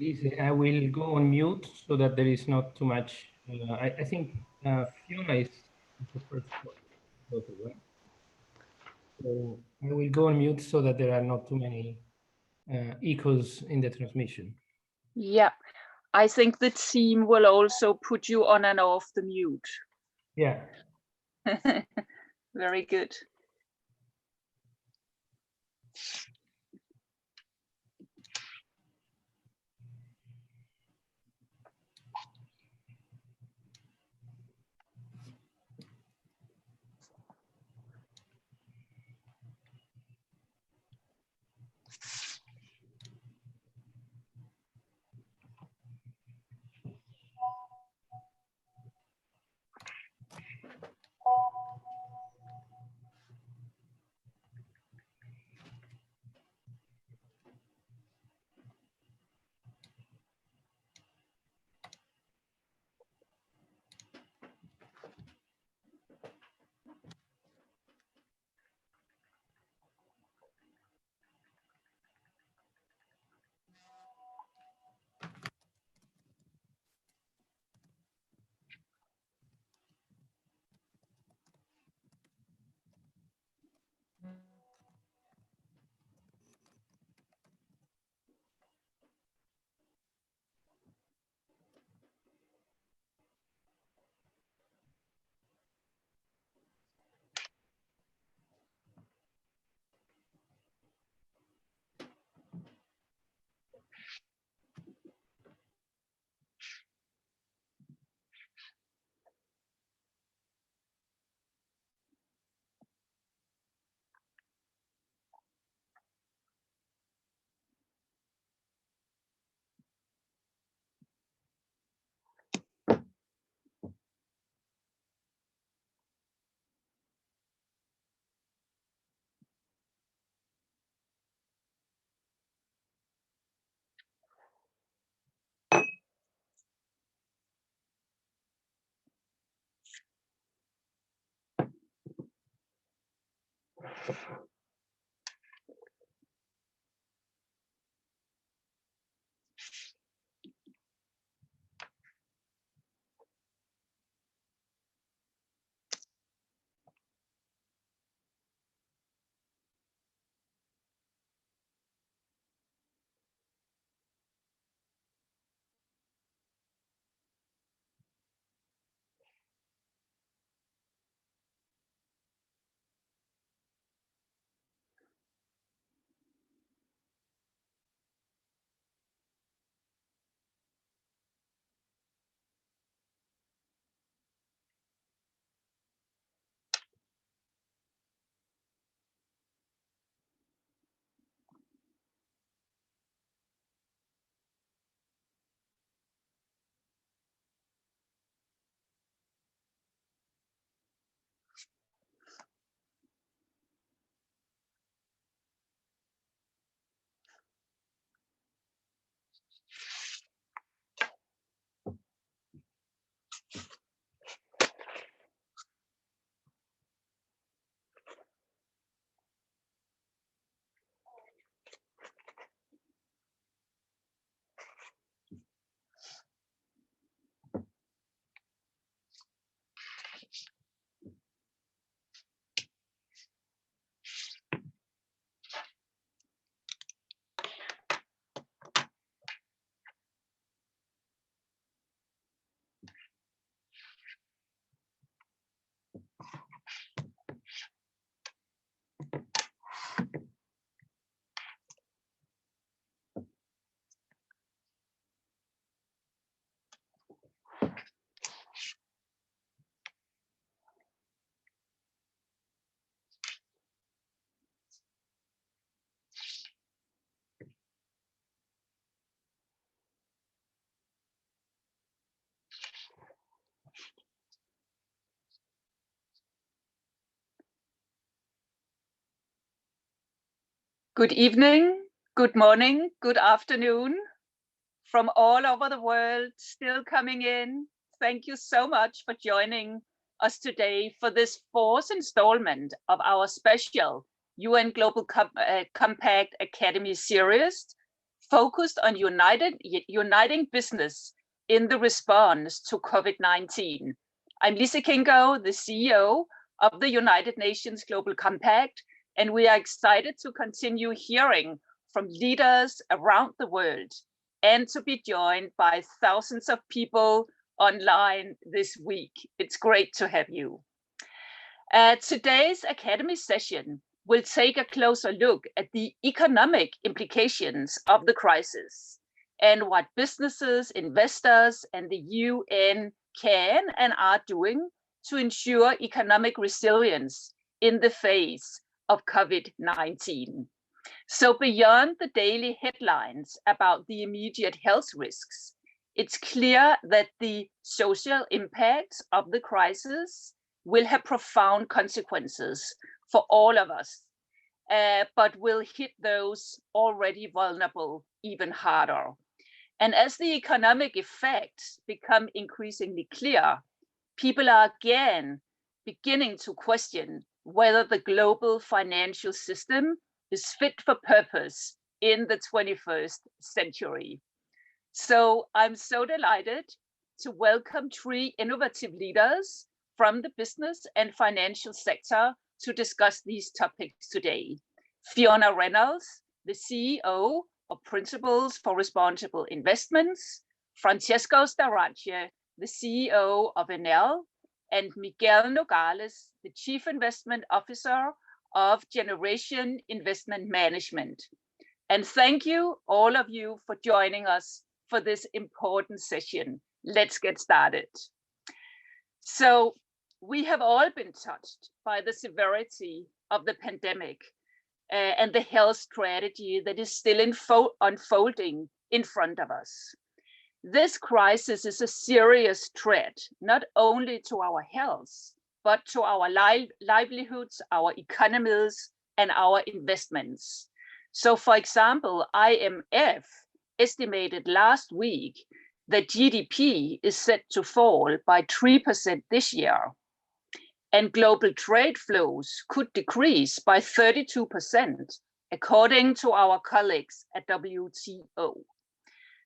Please, I will go on mute so that there is not too much. I think Fiona is the first photo, right? So I will go on mute so that there are not too many echoes in the transmission. Yeah, I think the team will also put you on and off the mute. Yeah. Very good. Good evening, good morning, good afternoon from all over the world still coming in. Thank you so much for joining us today for this fourth installment of our special UN Global Compact Academy series focused on uniting business in the response to COVID-19. I'm Lise Kingo, the CEO of the United Nations Global Compact, and we are excited to continue hearing from leaders around the world and to be joined by thousands of people online this week. It's great to have you. Today's Academy session will take a closer look at the economic implications of the crisis and what businesses, investors, and the UN can and are doing to ensure economic resilience in the face of COVID-19. So beyond the daily headlines about the immediate health risks, it's clear that the social impacts of the crisis will have profound consequences for all of us, but will hit those already vulnerable even harder. And as the economic effects become increasingly clear, people are again beginning to question whether the global financial system is fit for purpose in the 21st century. So I'm so delighted to welcome three innovative leaders from the business and financial sector to discuss these topics today. Fiona Reynolds, the CEO of Principles for Responsible Investments, Francesco Starace, the CEO of Enel, and Miguel Nogales, the Chief Investment Officer of Generation Investment Management. And thank you, all of you, for joining us for this important session. Let's get started. So we have all been touched by the severity of the pandemic and the health strategy that is still unfolding in front of us. This crisis is a serious threat, not only to our health, but to our livelihoods, our economies, and our investments. So for example, IMF estimated last week that GDP is set to fall by 3% this year, and global trade flows could decrease by 32%, according to our colleagues at WTO.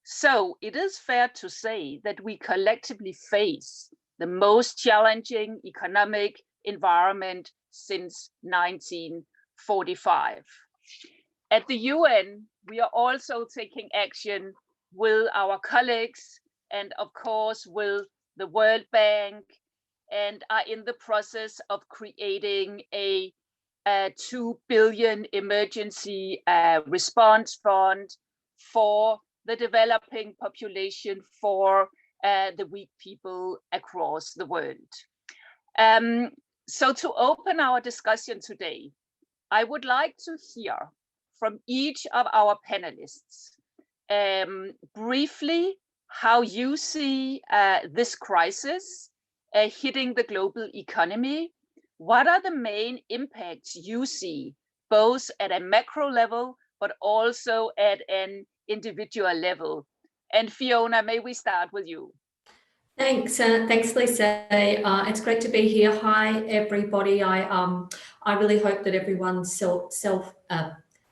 So it is fair to say that we collectively face the most challenging economic environment since 1945. At the UN, we are also taking action with our colleagues and of course with the World Bank, and are in the process of creating a 2 billion emergency response fund for the developing population, for the weak people across the world. So to open our discussion today, I would like to hear from each of our panelists briefly how you see this crisis hitting the global economy. What are the main impacts you see, both at a macro level, but also at an individual level? And Fiona, may we start with you? Thanks, Lisa. It's great to be here. Hi, everybody. I really hope that everyone's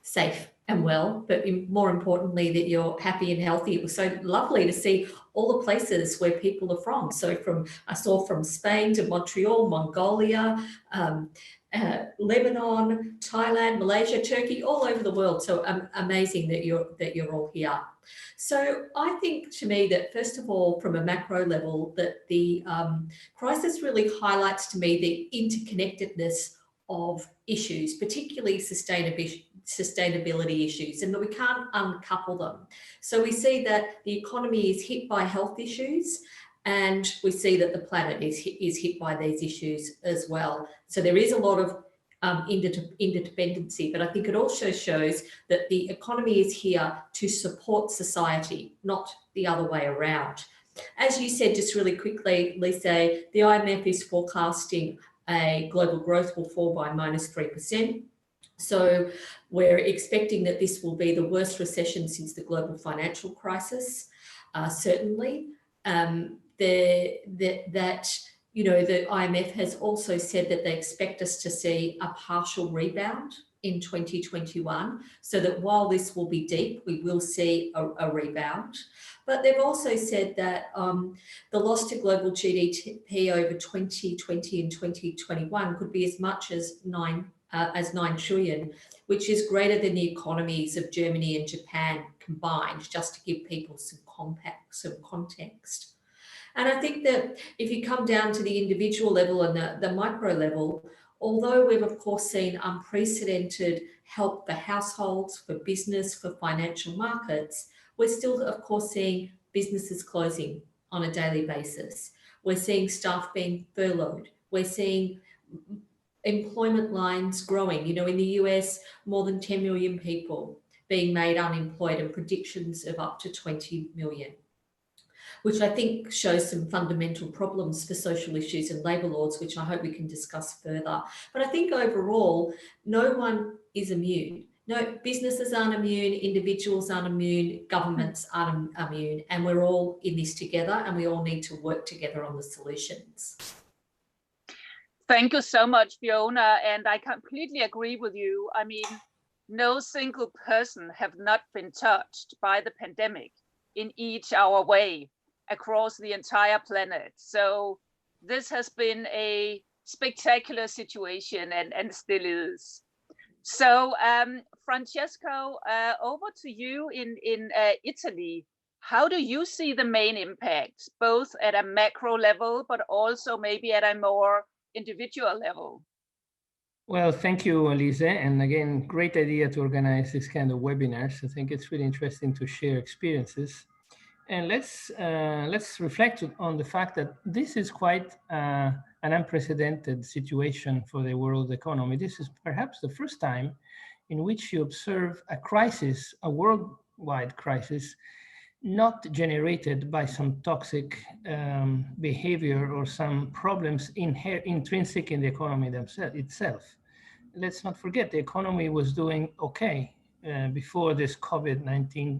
safe and well, but more importantly, that you're happy and healthy. It was so lovely to see all the places where people are from. So I saw from Spain to Montreal, Mongolia, Lebanon, Thailand, Malaysia, Turkey, all over the world. So amazing that you're all here. So I think, to me, that first of all, from a macro level, that the crisis really highlights to me the interconnectedness of issues, particularly sustainability issues, and that we can't uncouple them. So we see that the economy is hit by health issues, and we see that the planet is hit by these issues as well. So there is a lot of interdependency, but I think it also shows that the economy is here to support society, not the other way around. As you said, just really quickly, Lisa, the IMF is forecasting a global growth will fall by -3%. So we're expecting that this will be the worst recession since the global financial crisis, certainly. The IMF has also said that they expect us to see a partial rebound in 2021, so that while this will be deep, we will see a rebound. But they've also said that the loss to global GDP over 2020 and 2021 could be as much as 9 trillion, which is greater than the economies of Germany and Japan combined, just to give people some context. And I think that if you come down to the individual level and the micro level, although we've of course seen unprecedented help for households, for business, for financial markets, we're still of course seeing businesses closing on a daily basis. We're seeing staff being furloughed. We're seeing employment lines growing. You know, in the US, more than 10 million people being made unemployed and predictions of up to 20 million, which I think shows some fundamental problems for social issues and labour laws, which I hope we can discuss further. But I think overall, no one is immune. No, businesses aren't immune, individuals aren't immune, governments aren't immune, and we're all in this together, and we all need to work together on the solutions. Thank you so much, Fiona, and I completely agree with you. I mean, no single person have not been touched by the pandemic in each our way across the entire planet. So this has been a spectacular situation and still is. So Francesco, over to you in Italy. How do you see the main impacts, both at a macro level, but also maybe at a more individual level? Well, thank you, Elise. And again, great idea to organize this kind of webinars. I think it's really interesting to share experiences. And let's reflect on the fact that this is quite an unprecedented situation for the world economy. This is perhaps the first time in which you observe a crisis, a worldwide crisis, not generated by some toxic behavior or some problems intrinsic in the economy itself. Let's not forget the economy was doing okay before this COVID-19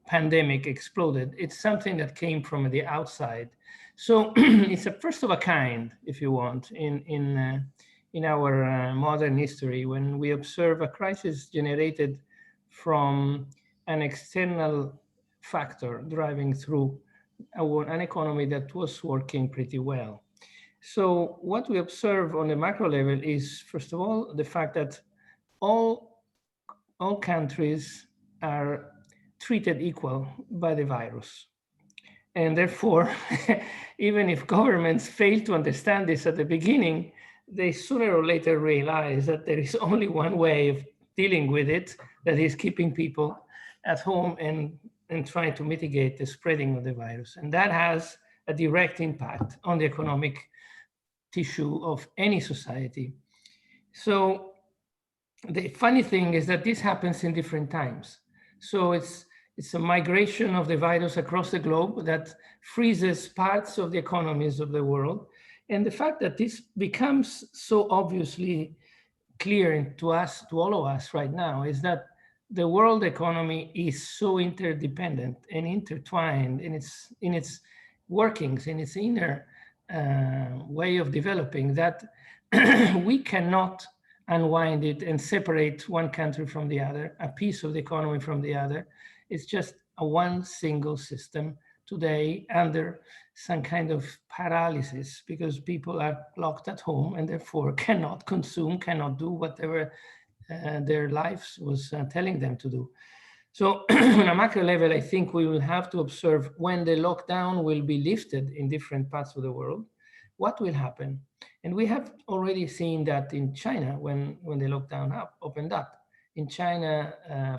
pandemic exploded. It's something that came from the outside. So it's a first of a kind, if you want, in our modern history, when we observe a crisis generated from an external factor driving through an economy that was working pretty well. So what we observe on the macro level is, first of all, the fact that all countries are treated equal by the virus. And therefore, even if governments fail to understand this at the beginning, they sooner or later realize that there is only one way of dealing with it, that is keeping people at home and trying to mitigate the spreading of the virus. And that has a direct impact on the economic tissue of any society. So the funny thing is that this happens in different times. So it's a migration of the virus across the globe that freezes parts of the economies of the world. And the fact that this becomes so obviously clear to us, to all of us right now, is that the world economy is so interdependent and intertwined in its workings, in its inner way of developing, that we cannot unwind it and separate one country from the other, a piece of the economy from the other. It's just a one single system today under some kind of paralysis, because people are locked at home and therefore cannot consume, cannot do whatever their lives was telling them to do. So on a macro level, I think we will have to observe when the lockdown will be lifted in different parts of the world, what will happen. And we have already seen that in China, when the lockdown opened up. In China,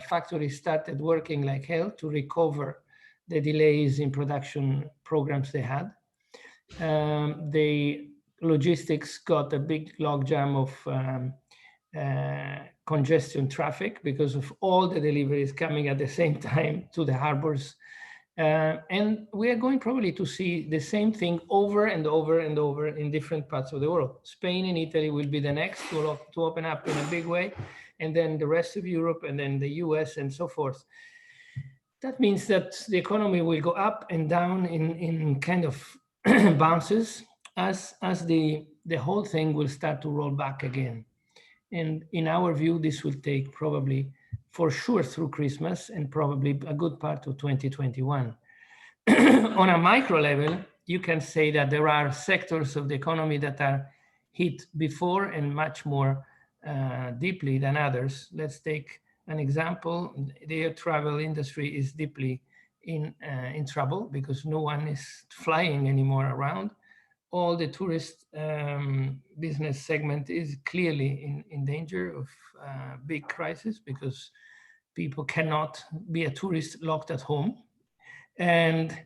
factories started working like hell to recover the delays in production programs they had. The logistics got a big logjam of congestion traffic because of all the deliveries coming at the same time to the harbors. And we are going probably to see the same thing over and over and over in different parts of the world. Spain and Italy will be the next to open up in a big way, and then the rest of Europe, and then the US, and so forth. That means that the economy will go up and down in kind of bounces as the whole thing will start to roll back again. And in our view, this will take probably for sure through Christmas and probably a good part of 2021. On a micro level, you can say that there are sectors of the economy that are hit before and much more deeply than others. Let's take an example. The air travel industry is deeply in trouble because no one is flying anymore around. All the tourist business segment is clearly in danger of big crisis because people cannot be a tourist locked at home. And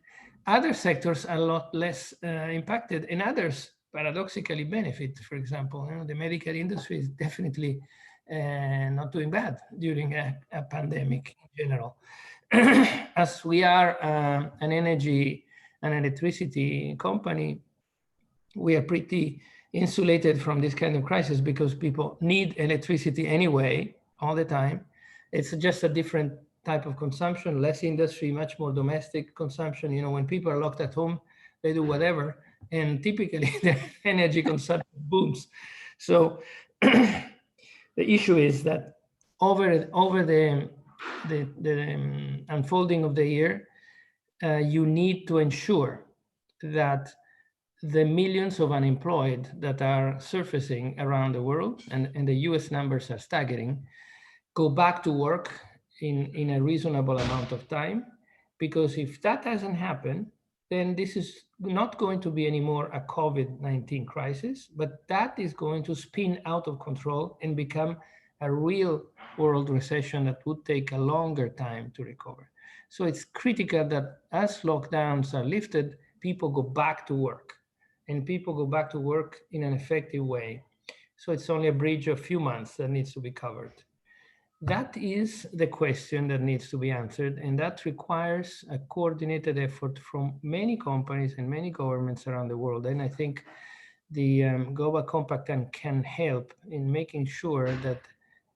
other sectors are a lot less impacted, and others paradoxically benefit. For example, the medical industry is definitely not doing bad during a pandemic in general. As we are an energy and electricity company, we are pretty insulated from this kind of crisis because people need electricity anyway, all the time. It's just a different type of consumption, less industry, much more domestic consumption. When people are locked at home, they do whatever, and typically their energy consumption booms. So the issue is that over the unfolding of the year, you need to ensure that the millions of unemployed that are surfacing around the world, and the US numbers are staggering, go back to work in a reasonable amount of time. Because if that doesn't happen, then this is not going to be anymore a COVID-19 crisis, but that is going to spin out of control and become a real world recession that would take a longer time to recover. So it's critical that as lockdowns are lifted, people go back to work, and people go back to work in an effective way. So it's only a bridge of a few months that needs to be covered. That is the question that needs to be answered, and that requires a coordinated effort from many companies and many governments around the world. And I think the Global Compact can help in making sure that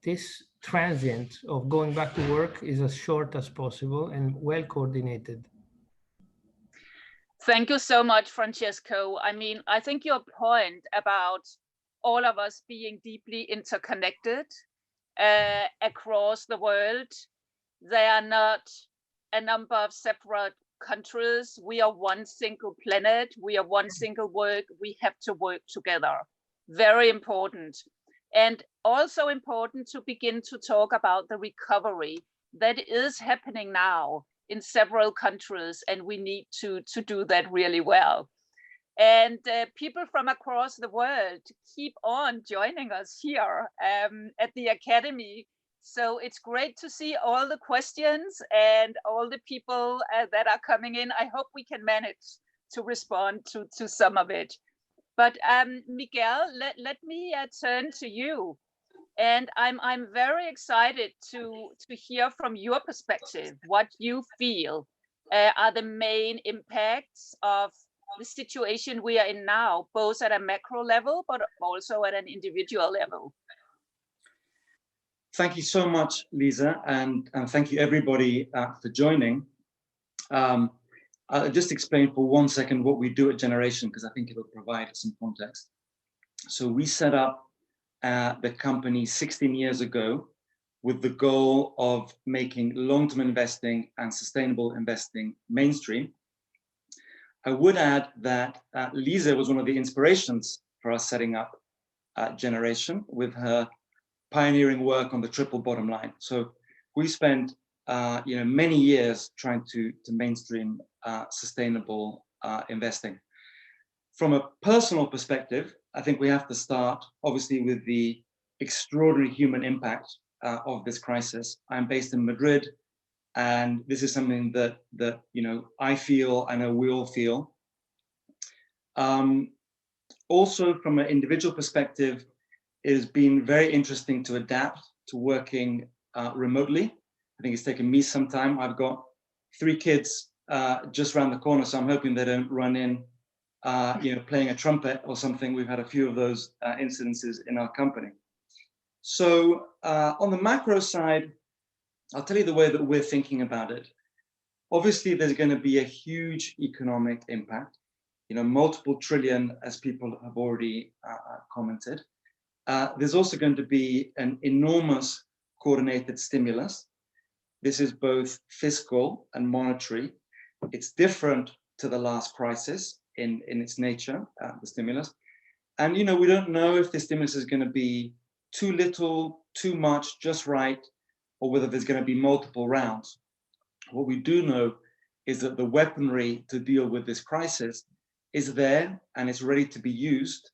this transient of going back to work is as short as possible and well coordinated. Thank you so much, Francesco. I mean, I think your point about all of us being deeply interconnected across the world. They are not a number of separate countries. We are one single planet. We are one single world. We have to work together. Very important. And also important to begin to talk about the recovery that is happening now in several countries, and we need to do that really well. And people from across the world keep on joining us here at the Academy. So it's great to see all the questions and all the people that are coming in. I hope we can manage to respond to some of it. But Miguel, let me turn to you. And I'm very excited to hear from your perspective what you feel are the main impacts of the situation we are in now, both at a macro level, but also at an individual level. Thank you so much, Lisa, and thank you everybody for joining. I'll just explain for 1 second what we do at Generation, because I think it'll provide some context. So we set up the company 16 years ago with the goal of making long-term investing and sustainable investing mainstream. I would add that Lisa was one of the inspirations for us setting up Generation with her pioneering work on the triple bottom line. So we spent many years trying to mainstream sustainable investing. From a personal perspective, I think we have to start obviously with the extraordinary human impact of this crisis. I'm based in Madrid, and this is something that I feel, I know we all feel. Also, from an individual perspective, it has been very interesting to adapt to working remotely. I think it's taken me some time. I've got 3 kids just around the corner, so I'm hoping they don't run in, playing a trumpet or something. We've had a few of those incidences in our company. So on the macro side, I'll tell you the way that we're thinking about it. Obviously, there's going to be a huge economic impact, multiple trillion, as people have already commented. there's also going to be an enormous coordinated stimulus. This is both fiscal and monetary. It's different to the last crisis in its nature, the stimulus. And, you know, we don't know if the stimulus is going to be too little, too much, just right, or whether there's going to be multiple rounds. What we do know is that the weaponry to deal with this crisis is there and it's ready to be used.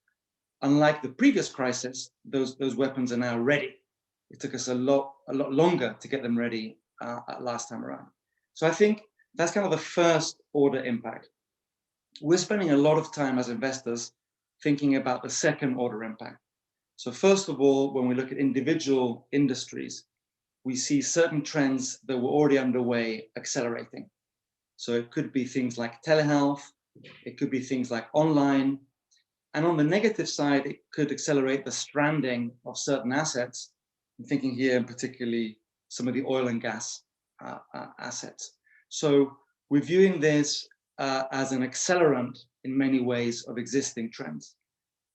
Unlike the previous crisis, those weapons are now ready. It took us a lot longer to get them ready last time around. So I think that's kind of the first order impact. We're spending a lot of time as investors thinking about the second order impact. So first of all, when we look at individual industries, we see certain trends that were already underway accelerating. So it could be things like telehealth, it could be things like online, and on the negative side, it could accelerate the stranding of certain assets. I'm thinking here in particularly some of the oil and gas assets. So we're viewing this as an accelerant in many ways of existing trends.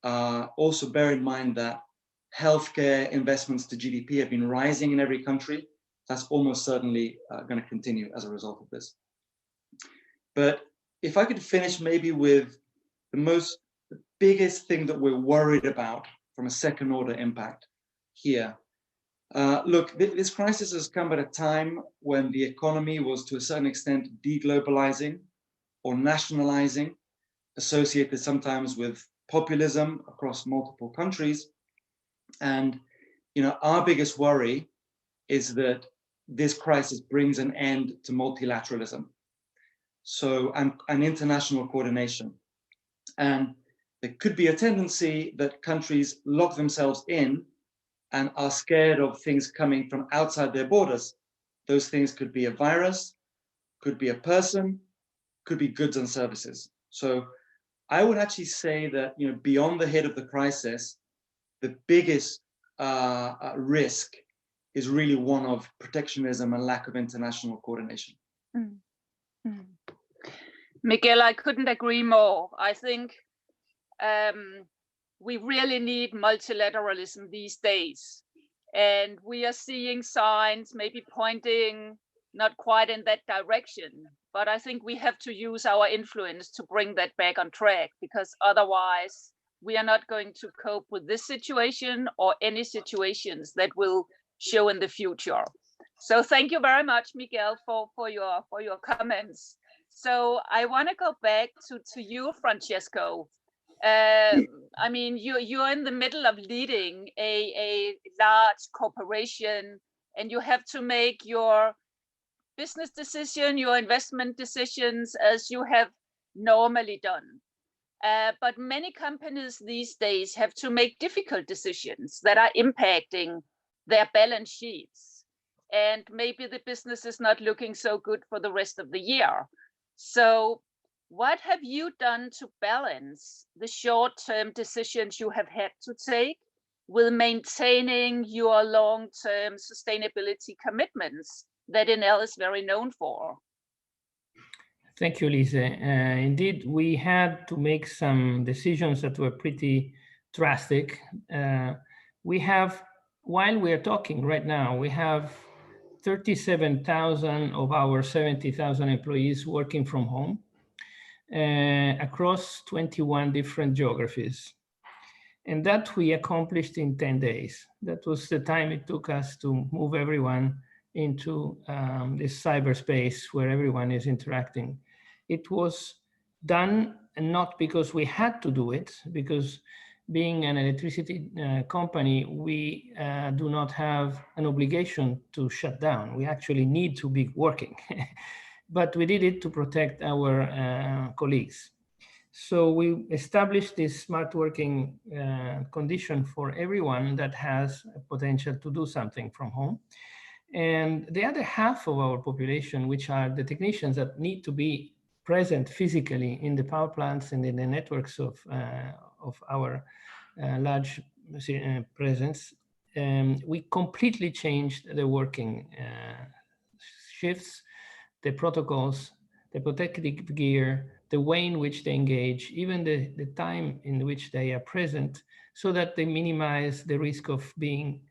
Also bear in mind that healthcare investments to GDP have been rising in every country. That's almost certainly going to continue as a result of this. But if I could finish maybe with the biggest thing that we're worried about from a second order impact here. Look, this crisis has come at a time when the economy was to a certain extent deglobalizing or nationalizing, associated sometimes with populism across multiple countries. And, you know, our biggest worry is that this crisis brings an end to multilateralism. So, and international coordination. And there could be a tendency that countries lock themselves in and are scared of things coming from outside their borders. Those things could be a virus, could be a person, could be goods and services. So I would actually say that, you know, beyond the hit of the crisis, the biggest risk is really one of protectionism and lack of international coordination. Mm. Mm. Miguel, I couldn't agree more. I think we really need multilateralism these days. And we are seeing signs maybe pointing not quite in that direction, but I think we have to use our influence to bring that back on track, because otherwise we are not going to cope with this situation or any situations that will show in the future. So thank you very much, Miguel, for your comments. So I want to go back to you, Francesco. I mean, you're in the middle of leading a large corporation, and you have to make your business decision, your investment decisions as you have normally done. But many companies these days have to make difficult decisions that are impacting their balance sheets. And maybe the business is not looking so good for the rest of the year. So what have you done to balance the short-term decisions you have had to take with maintaining your long-term sustainability commitments that Enel is very known for? Thank you, Lisa. Indeed, we had to make some decisions that were pretty drastic. We have, while we are talking right now, we have 37,000 of our 70,000 employees working from home across 21 different geographies. And that we accomplished in 10 days. That was the time it took us to move everyone into this cyberspace where everyone is interacting. It was done not because we had to do it, because being an electricity company, we do not have an obligation to shut down. We actually need to be working, but we did it to protect our colleagues. So we established this smart working condition for everyone that has a potential to do something from home. And the other half of our population, which are the technicians that need to be present physically in the power plants and in the networks of our large presence, we completely changed the working shifts, the protocols, the protective gear, the way in which they engage, even the time in which they are present, so that they minimize the risk of being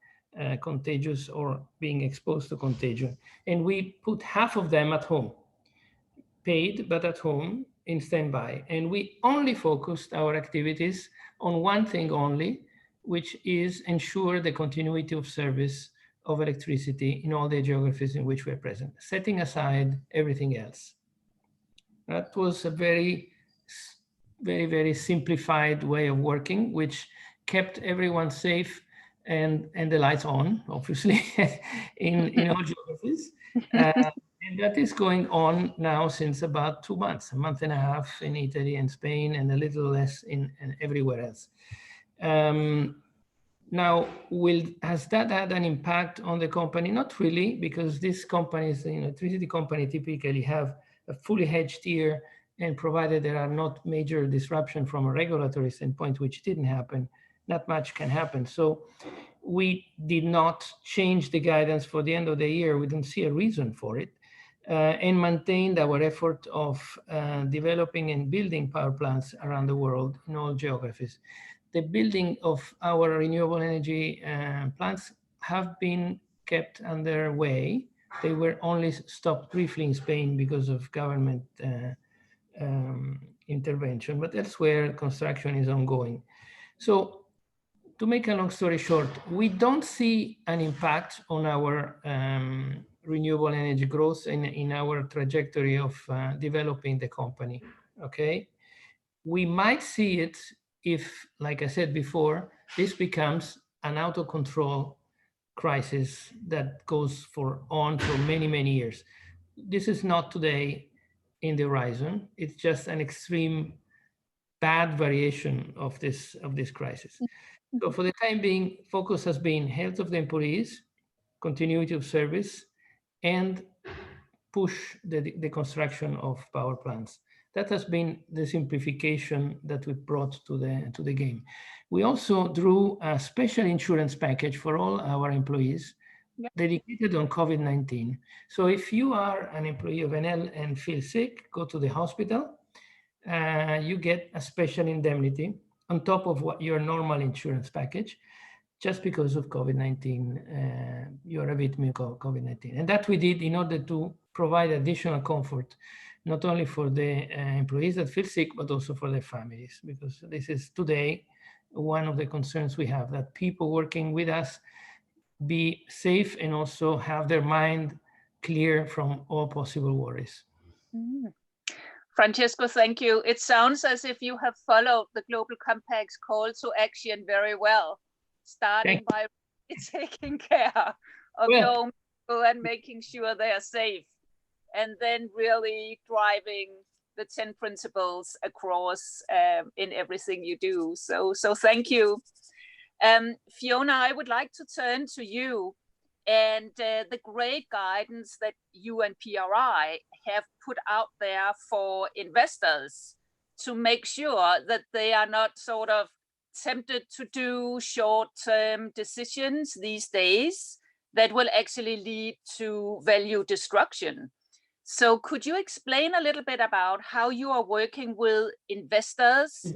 contagious or being exposed to contagion. And we put half of them at home, paid, but at home in standby. And we only focused our activities on one thing only, which is ensure the continuity of service of electricity in all the geographies in which we're present, setting aside everything else. That was a very, very simplified way of working, which kept everyone safe and the lights on, obviously, in all geographies. And that is going on now since about 2 months, a month and a half in Italy and Spain, and a little less in everywhere else. Now, has that had an impact on the company? Not really, because these companies, the electricity company, typically have a fully hedged year, and provided there are not major disruption from a regulatory standpoint, which didn't happen, not much can happen. So we did not change the guidance for the end of the year. We didn't see a reason for it, and maintained our effort of developing and building power plants around the world in all geographies. The building of our renewable energy plants have been kept underway. They were only stopped briefly in Spain because of government intervention, but elsewhere construction is ongoing. So to make a long story short, we don't see an impact on our renewable energy growth in our trajectory of developing the company, okay? We might see it if, like I said before, this becomes an out of control crisis that goes on for many, many years. This is not today in the horizon. It's just an extreme bad variation of this crisis. So for the time being, focus has been health of the employees, continuity of service, and push the construction of power plants. That has been the simplification that we brought to the game. We also drew a special insurance package for all our employees, dedicated on COVID-19. So if you are an employee of Enel and feel sick, go to the hospital, you get a special indemnity on top of what your normal insurance package, just because of COVID-19, you're a victim of COVID-19. And that we did in order to provide additional comfort, not only for the employees that feel sick, but also for their families, because this is today one of the concerns we have, that people working with us be safe and also have their mind clear from all possible worries. Francesco, thank you. It sounds as if you have followed the Global Compact's call to action very well, starting by taking care of your own people and making sure they are safe, and then really driving the 10 principles across in everything you do. So thank you. Fiona, I would like to turn to you and the great guidance that you and PRI have put out there for investors to make sure that they are not sort of tempted to do short-term decisions these days that will actually lead to value destruction. So could you explain a little bit about how you are working with investors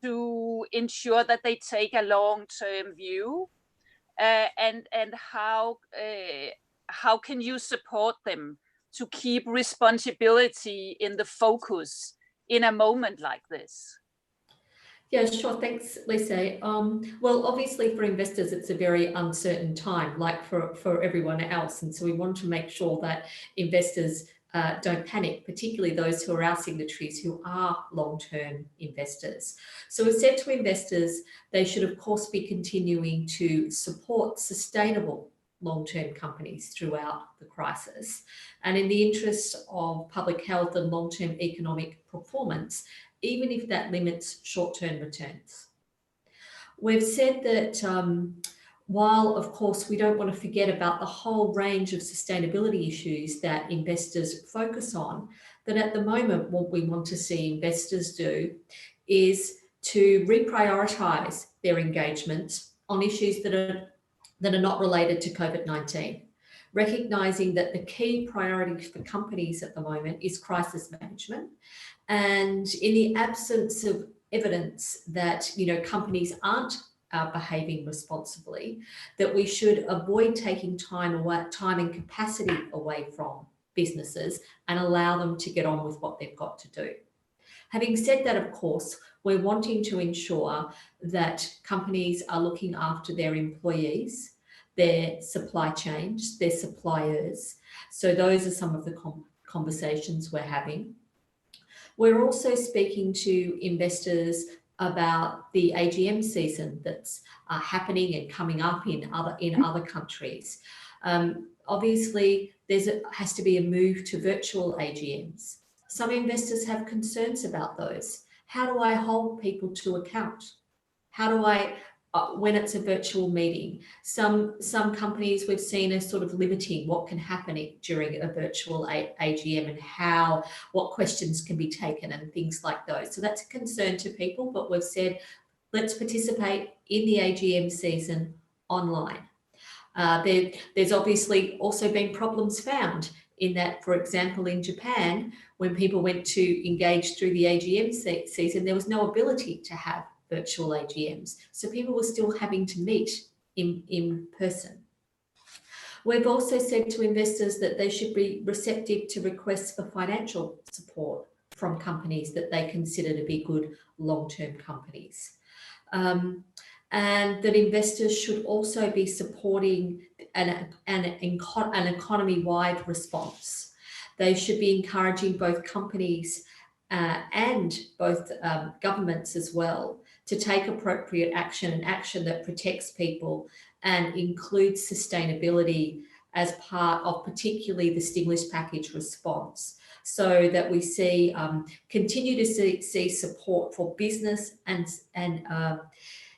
to ensure that they take a long-term view, and how can you support them to keep responsibility in the focus in a moment like this? Yeah, sure. Thanks, Lisa. Well, obviously for investors, it's a very uncertain time, like for everyone else. And so we want to make sure that investors don't panic, particularly those who are our signatories who are long-term investors. So we've said to investors, they should of course be continuing to support sustainable long-term companies throughout the crisis. And in the interest of public health and long-term economic performance, even if that limits short-term returns. We've said that while, of course, we don't want to forget about the whole range of sustainability issues that investors focus on, that at the moment, what we want to see investors do is to reprioritise their engagement on issues that are not related to COVID-19. recognizing that the key priority for companies at the moment is crisis management. And in the absence of evidence that, companies aren't behaving responsibly, that we should avoid taking time and capacity away from businesses and allow them to get on with what they've got to do. Having said that, of course, we're wanting to ensure that companies are looking after their employees, their supply chains, their suppliers. So those are some of the conversations we're having. We're also speaking to investors about the AGM season that's happening and coming up in other countries. Obviously, has to be a move to virtual AGMs. Some investors have concerns about those. How do I hold people to account? How do I, when it's a virtual meeting? Some companies we've seen are sort of limiting what can happen during a virtual AGM and what questions can be taken and things like those. So that's a concern to people, but we've said, let's participate in the AGM season online. There's obviously also been problems found in that, for example, in Japan, when people went to engage through the AGM season, there was no ability to have virtual AGMs. So people were still having to meet in person. We've also said to investors that they should be receptive to requests for financial support from companies that they consider to be good long-term companies. And that investors should also be supporting an economy-wide response. They should be encouraging both companies and both governments as well to take appropriate action, and action that protects people and includes sustainability as part of particularly the stimulus package response, so that we continue to see support for business and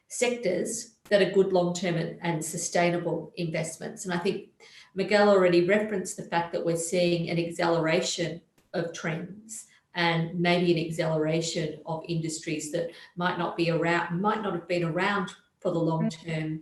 sectors that are good long-term and sustainable investments. And I think Miguel already referenced the fact that we're seeing an acceleration of trends and maybe an acceleration of industries that might not have been around for the long term,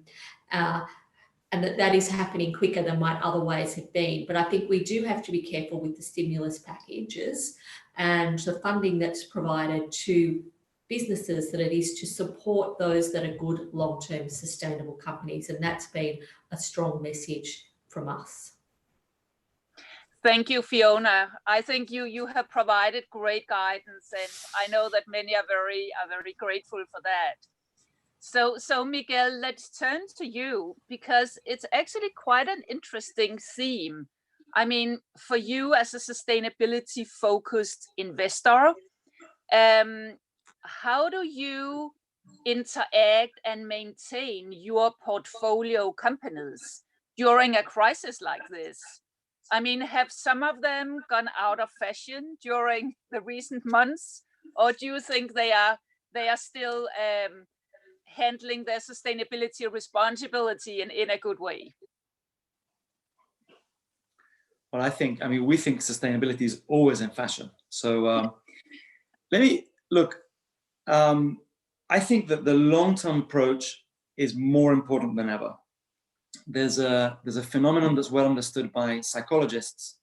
and that is happening quicker than might otherwise have been. But I think we do have to be careful with the stimulus packages and the funding that's provided to businesses, that it is to support those that are good long-term sustainable companies. And that's been a strong message from us. Thank you, Fiona. I think you have provided great guidance, and I know that many are very grateful for that. So Miguel, let's turn to you, because it's actually quite an interesting theme. I mean, for you as a sustainability focused investor, how do you interact and maintain your portfolio companies during a crisis like this? I mean, have some of them gone out of fashion during the recent months, or do you think they are still handling their sustainability responsibility in a good way? Well, we think sustainability is always in fashion. So let me look. I think that the long-term approach is more important than ever. There's a phenomenon that's well understood by psychologists,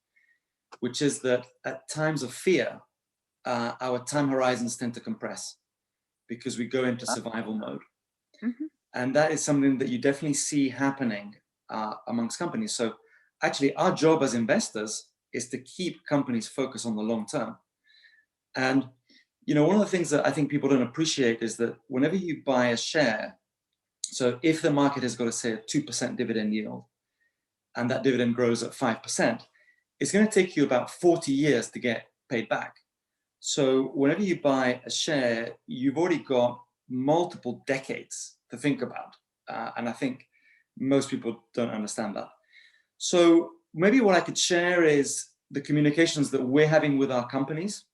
which is that at times of fear, our time horizons tend to compress because we go into survival mode. Mm-hmm. And that is something that you definitely see happening amongst companies. So actually, our job as investors is to keep companies focused on the long term. And one of the things that I think people don't appreciate is that whenever you buy a share, so if the market has got, say, a 2% dividend yield, and that dividend grows at 5%, it's going to take you about 40 years to get paid back. So whenever you buy a share, you've already got multiple decades to think about. And I think most people don't understand that. So maybe what I could share is the communications that we're having with our companies.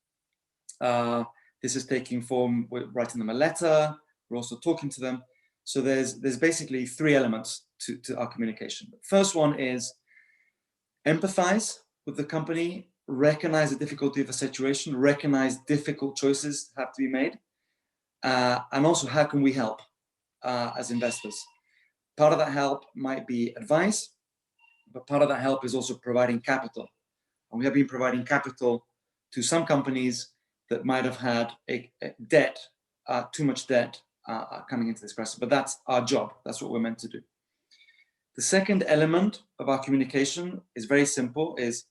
This is taking form, we're writing them a letter, we're also talking to them. So there's basically three elements to our communication. The first one is empathize with the company, recognize the difficulty of the situation, recognize difficult choices have to be made, and also how can we help as investors. Part of that help might be advice, but part of that help is also providing capital. And we have been providing capital to some companies that might have had a debt, too much debt coming into this crisis, but that's our job. That's what we're meant to do. The second element of our communication is very simple, is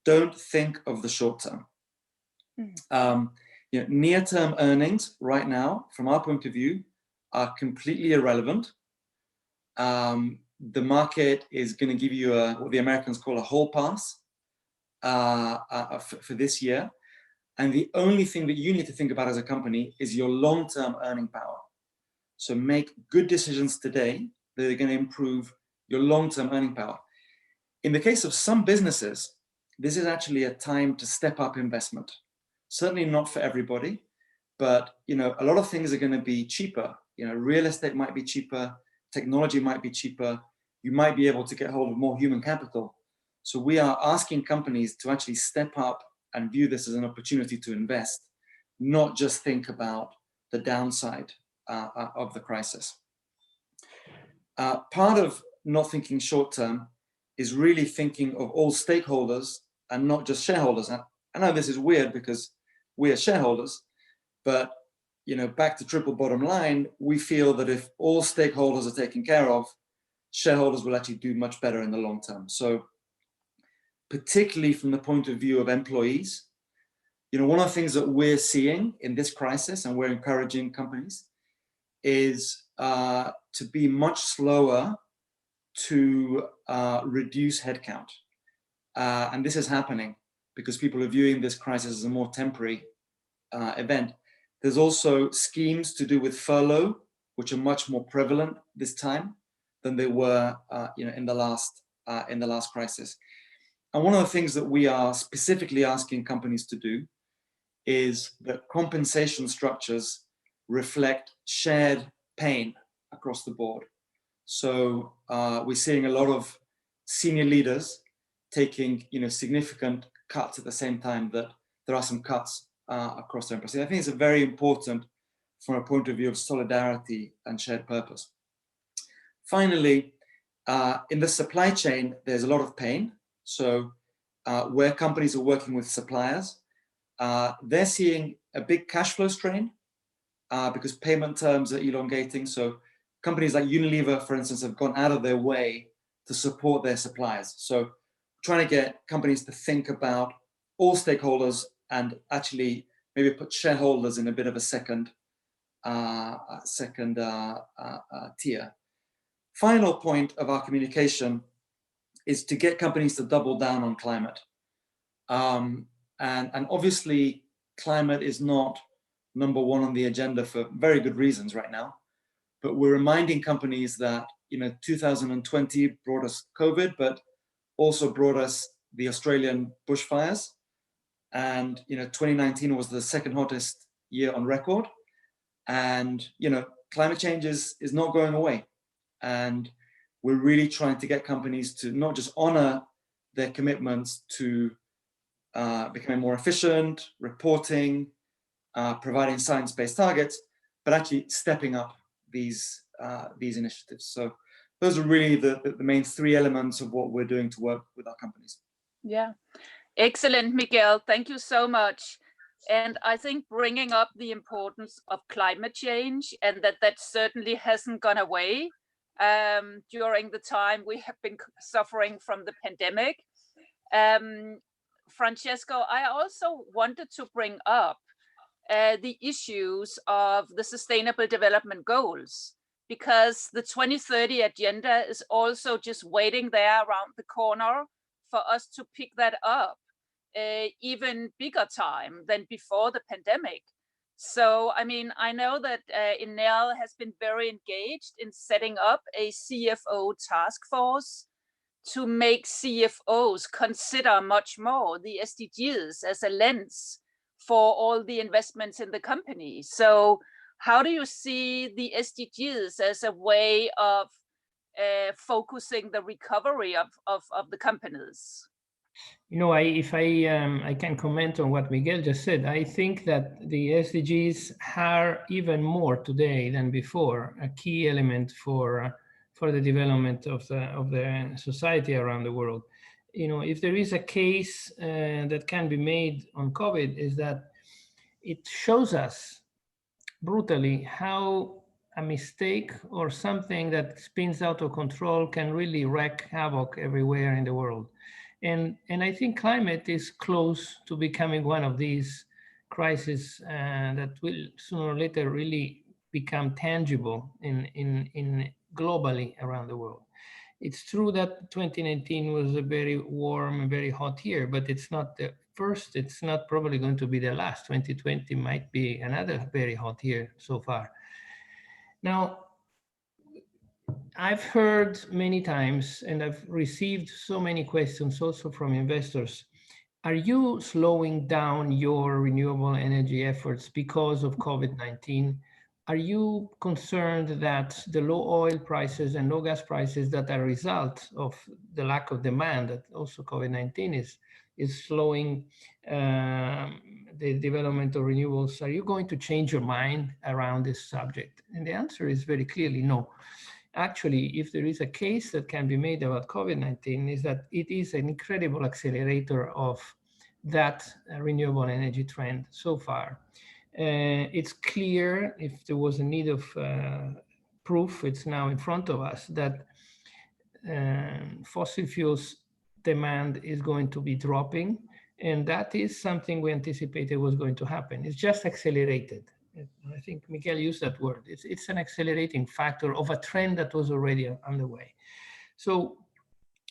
don't think of the short term. Near-term earnings right now, from our point of view, are completely irrelevant. The market is going to give you what the Americans call a hall pass for this year. And the only thing that you need to think about as a company is your long-term earning power. So make good decisions today that are going to improve your long-term earning power. In the case of some businesses, this is actually a time to step up investment. Certainly not for everybody, but a lot of things are going to be cheaper. Real estate might be cheaper, technology might be cheaper. You might be able to get hold of more human capital. So we are asking companies to actually step up and view this as an opportunity to invest, not just think about the downside of the crisis. Part of not thinking short term is really thinking of all stakeholders and not just shareholders. I know this is weird because we are shareholders, but back to triple bottom line, we feel that if all stakeholders are taken care of, shareholders will actually do much better in the long term. So particularly from the point of view of employees, one of the things that we're seeing in this crisis, and we're encouraging companies, is to be much slower to reduce headcount. And this is happening because people are viewing this crisis as a more temporary event. There's also schemes to do with furlough, which are much more prevalent this time than they were in the last crisis. And one of the things that we are specifically asking companies to do is that compensation structures reflect shared pain across the board. So we're seeing a lot of senior leaders taking significant cuts at the same time that there are some cuts across their employees. I think it's very important from a point of view of solidarity and shared purpose. Finally, in the supply chain, there's a lot of pain. So where companies are working with suppliers, they're seeing a big cash flow strain because payment terms are elongating. So companies like Unilever, for instance, have gone out of their way to support their suppliers. So trying to get companies to think about all stakeholders and actually maybe put shareholders in a bit of a second tier. Final point of our communication is to get companies to double down on climate. And obviously, climate is not number one on the agenda for very good reasons right now. But we're reminding companies that 2020 brought us COVID, but also brought us the Australian bushfires. And 2019 was the second hottest year on record. And climate change is not going away. And we're really trying to get companies to not just honor their commitments to becoming more efficient, reporting, providing science-based targets, but actually stepping up these initiatives. So those are really the main three elements of what we're doing to work with our companies. Yeah, excellent, Miguel. Thank you so much. And I think bringing up the importance of climate change and that certainly hasn't gone away during the time we have been suffering from the pandemic. Francesco, I also wanted to bring up the issues of the Sustainable Development Goals, because the 2030 agenda is also just waiting there around the corner for us to pick that up even bigger time than before the pandemic. So, I mean, I know that Enel has been very engaged in setting up a CFO task force to make CFOs consider much more the SDGs as a lens for all the investments in the company. So how do you see the SDGs as a way of focusing the recovery of the companies? If I can comment on what Miguel just said, I think that the SDGs are even more today than before a key element for for the development of the society around the world. You know, if there is a case that can be made on COVID, is that it shows us brutally how a mistake or something that spins out of control can really wreak havoc everywhere in the world. And I think climate is close to becoming one of these crises that will sooner or later really become tangible in globally around the world. It's true that 2019 was a very warm and very hot year, but it's not the first, it's not probably going to be the last. 2020 might be another very hot year so far. Now, I've heard many times, and I've received so many questions also from investors. Are you slowing down your renewable energy efforts because of COVID-19? Are you concerned that the low oil prices and low gas prices that are a result of the lack of demand that also COVID-19 is slowing the development of renewables? Are you going to change your mind around this subject? And the answer is very clearly no. Actually, if there is a case that can be made about COVID-19, is that it is an incredible accelerator of that renewable energy trend so far. It's clear, if there was a need of proof, it's now in front of us, that fossil fuels demand is going to be dropping. And that is something we anticipated was going to happen. It's just accelerated. I think Miguel used that word. It's an accelerating factor of a trend that was already underway. So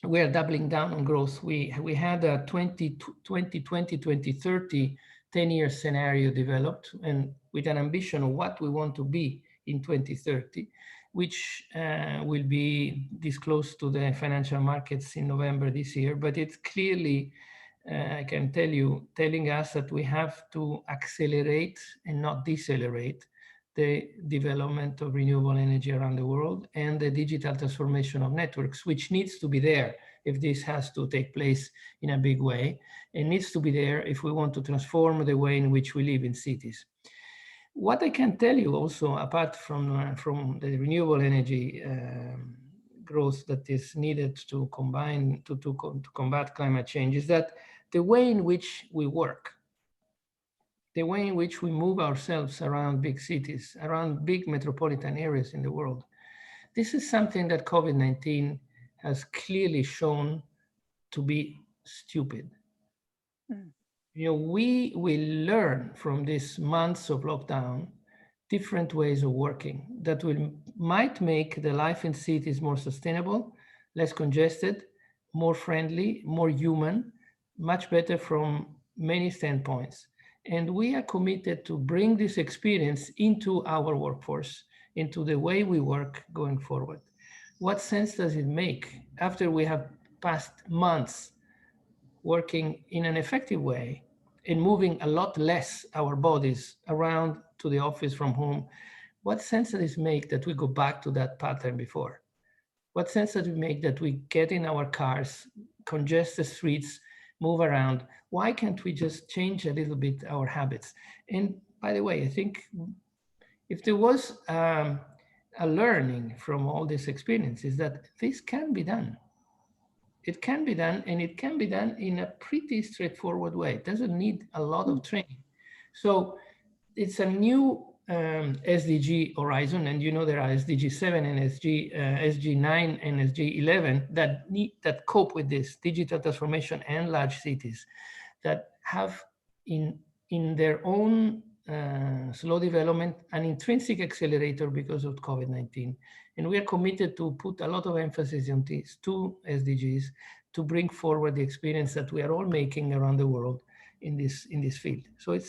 we are doubling down on growth. We had a 2020-2030 10-year scenario developed, and with an ambition of what we want to be in 2030, which will be disclosed to the financial markets in November this year. But it's clearly, I can tell you, telling us that we have to accelerate and not decelerate the development of renewable energy around the world and the digital transformation of networks, which needs to be there if this has to take place in a big way, and needs to be there if we want to transform the way in which we live in cities. What I can tell you also, apart from the renewable energy growth that is needed to combat climate change, is that the way in which we work, the way in which we move ourselves around big cities, around big metropolitan areas in the world, this is something that COVID-19 has clearly shown to be stupid. You know, we will learn from these months of lockdown different ways of working that might make the life in cities more sustainable, less congested, more friendly, more human, much better from many standpoints. And we are committed to bring this experience into our workforce, into the way we work going forward. What sense does it make after we have passed months working in an effective way and moving a lot less our bodies around to the office from home? What sense does it make that we go back to that pattern before? What sense does it make that we get in our cars, congest the streets, move around? Why can't we just change a little bit our habits? And by the way, I think if there was a learning from all this experience, is that this can be done. It can be done, and it can be done in a pretty straightforward way. It doesn't need a lot of training. So it's a new SDG horizon, and you know there are SDG 7 and SG 9 and SG 11 that cope with this digital transformation and large cities that have in their own slow development an intrinsic accelerator because of COVID-19. And we are committed to put a lot of emphasis on these two SDGs to bring forward the experience that we are all making around the world in this field. So I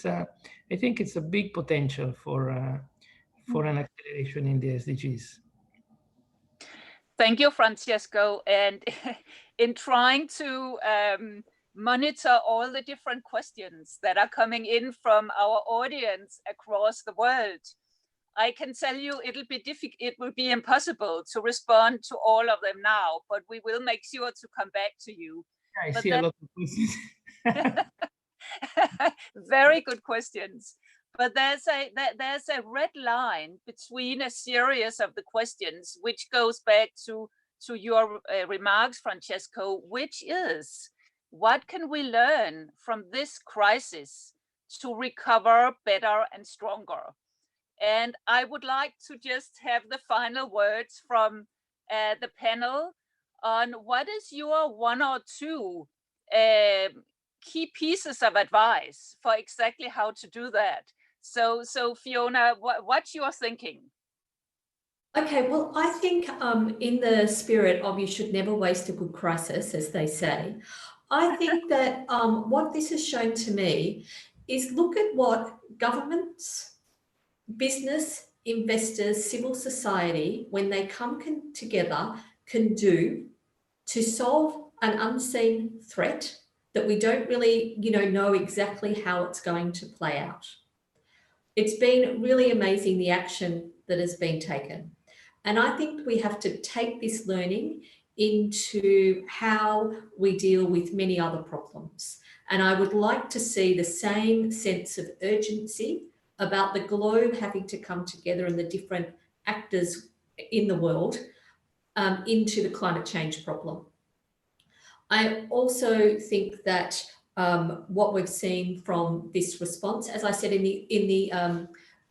think it's a big potential for an acceleration in the SDGs. Thank you, Francesco. And in trying to monitor all the different questions that are coming in from our audience across the world, I can tell you it will be impossible to respond to all of them now, but we will make sure to come back to you. I see a lot of questions. Very good questions. but there's a red line between a series of the questions, which goes back to your remarks, Francesco, which is, what can we learn from this crisis to recover better and stronger? And I would like to just have the final words from the panel on what is your one or two key pieces of advice for exactly how to do that. So Fiona, what's your thinking? Okay, well, I think in the spirit of you should never waste a good crisis, as they say, I think that what this has shown to me is look at what governments, business, investors, civil society, when they come together, can do to solve an unseen threat that we don't really, know exactly how it's going to play out. It's been really amazing, the action that has been taken. And I think we have to take this learning into how we deal with many other problems. And I would like to see the same sense of urgency about the globe having to come together and the different actors in the world into the climate change problem. I also think that what we've seen from this response, as I said in the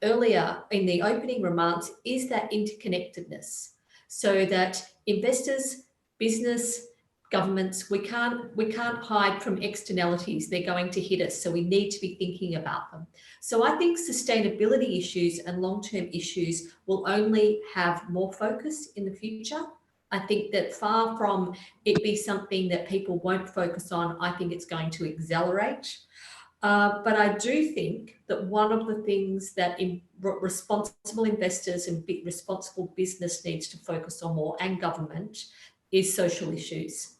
opening remarks, is that interconnectedness, so that investors, business, governments, we can't hide from externalities. They're going to hit us, so we need to be thinking about them. So I think sustainability issues and long-term issues will only have more focus in the future. I think that far from it be something that people won't focus on, I think it's going to accelerate. But I do think that one of the things that responsible investors and responsible business needs to focus on more, and government, is social issues.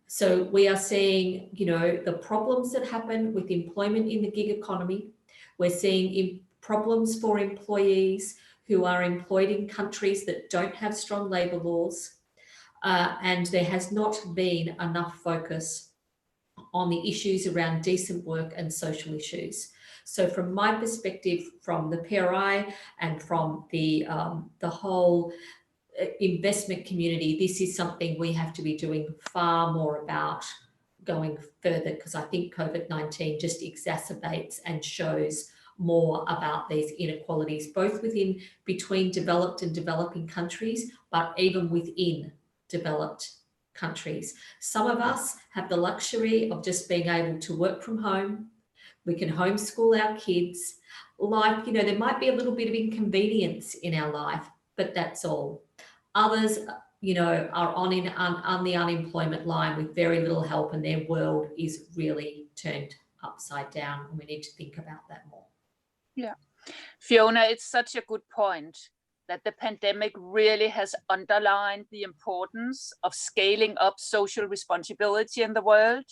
So we are seeing, the problems that happen with employment in the gig economy. We're seeing problems for employees who are employed in countries that don't have strong labour laws. And there has not been enough focus on the issues around decent work and social issues. So from my perspective, from the PRI and from the whole investment community, this is something we have to be doing far more about going further, because I think COVID-19 just exacerbates and shows more about these inequalities, both between developed and developing countries, but even within developed countries. Some of us have the luxury of just being able to work from home. We can homeschool our kids. Life, there might be a little bit of inconvenience in our life, but that's all. Others, are on the unemployment line with very little help, and their world is really turned upside down, and we need to think about that more. Yeah. Fiona, it's such a good point that the pandemic really has underlined the importance of scaling up social responsibility in the world,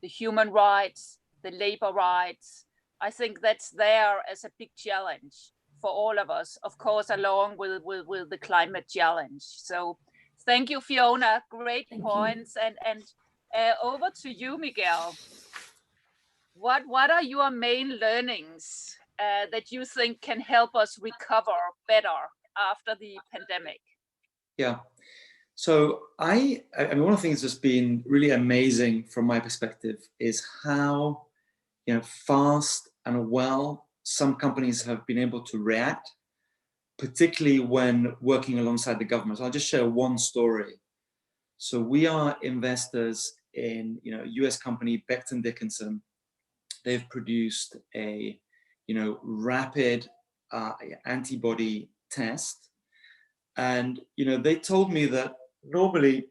the human rights, the labor rights. I think that's there as a big challenge for all of us, of course, along with the climate challenge. So thank you, Fiona. Great points. And over to you, Miguel. What are your main learnings that you think can help us recover better after the pandemic? Yeah. So I mean, one of the things that's been really amazing from my perspective is how, fast and well some companies have been able to react, particularly when working alongside the government. So I'll just share one story. So we are investors in, US company Becton Dickinson. They've produced a, rapid antibody test. And, they told me that normally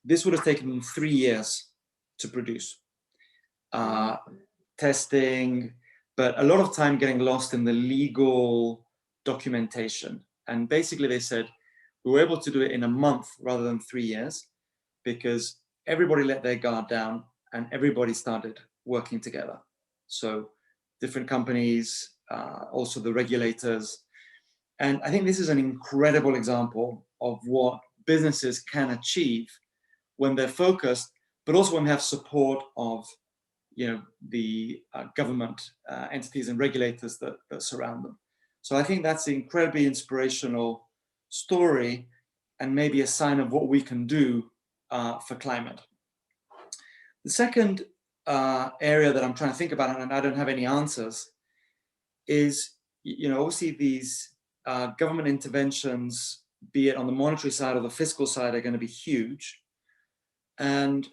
this would have taken them 3 years to produce. Testing, but a lot of time getting lost in the legal documentation. And basically they said, we were able to do it in a month rather than 3 years, because everybody let their guard down and everybody started working together. So different companies, also the regulators. And I think this is an incredible example of what businesses can achieve when they're focused, but also when they have support of the government entities and regulators that surround them. So I think that's an incredibly inspirational story and maybe a sign of what we can do for climate. The second area that I'm trying to think about, and I don't have any answers, is, obviously these government interventions, be it on the monetary side or the fiscal side, are going to be huge. And,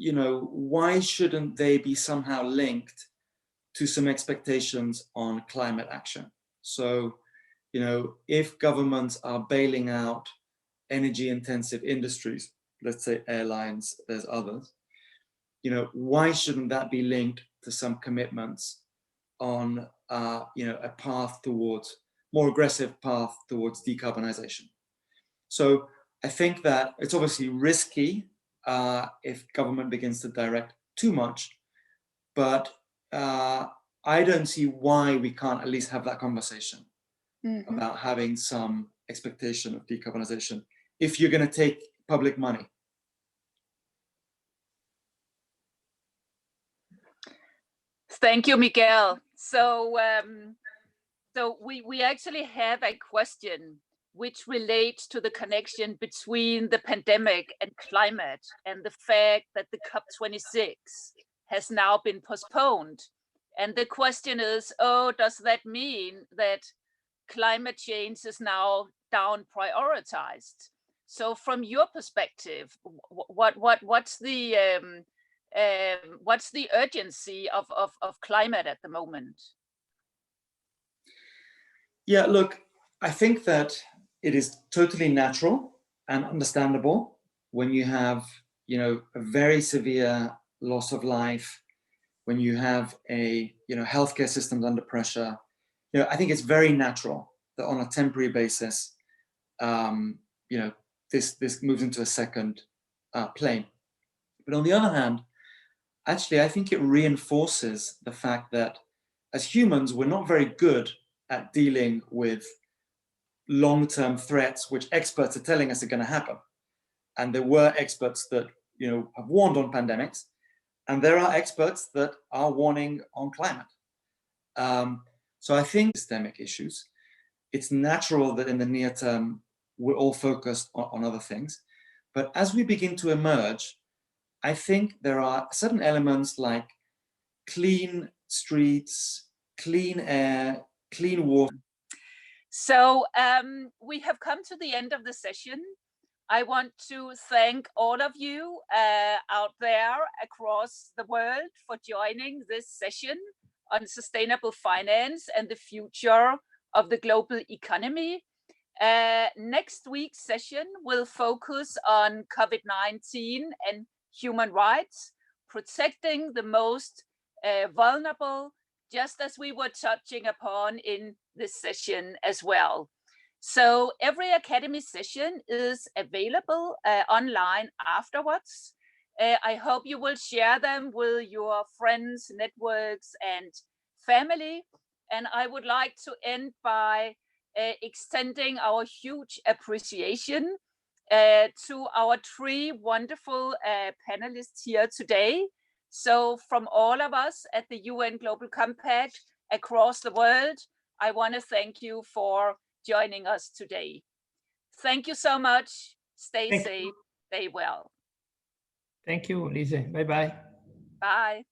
why shouldn't they be somehow linked to some expectations on climate action? So, if governments are bailing out energy intensive industries, let's say airlines, there's others, why shouldn't that be linked to some commitments on, a path towards, more aggressive path towards decarbonization? So I think that it's obviously risky if government begins to direct too much, but I don't see why we can't at least have that conversation about having some expectation of decarbonization if you're going to take public money. Thank you, Miguel. So, we actually have a question which relates to the connection between the pandemic and climate, and the fact that the COP26 has now been postponed. And the question is, does that mean that climate change is now down prioritized? So from your perspective, what's the urgency of climate at the moment? Yeah, look, I think that it is totally natural and understandable when you have, a very severe loss of life, when you have a, healthcare systems under pressure. I think it's very natural that on a temporary basis, this moves into a second plane. But on the other hand, actually, I think it reinforces the fact that as humans, we're not very good at dealing with long-term threats, which experts are telling us are going to happen. And there were experts that, have warned on pandemics, and there are experts that are warning on climate. So I think systemic issues, it's natural that in the near term, we're all focused on other things. But as we begin to emerge, I think there are certain elements like clean streets, clean air, clean water. So we have come to the end of the session. I want to thank all of you out there across the world for joining this session on sustainable finance and the future of the global economy. Next week's session will focus on COVID-19 and human rights, protecting the most vulnerable, just as we were touching upon in this session as well. So every Academy session is available online afterwards. I hope you will share them with your friends, networks, and family. And I would like to end by extending our huge appreciation to our three wonderful panelists here today. So from all of us at the UN Global Compact across the world, I want to thank you for joining us today. Thank you so much. Stay safe, stay well. Thank you, Lise. Bye-bye. Bye.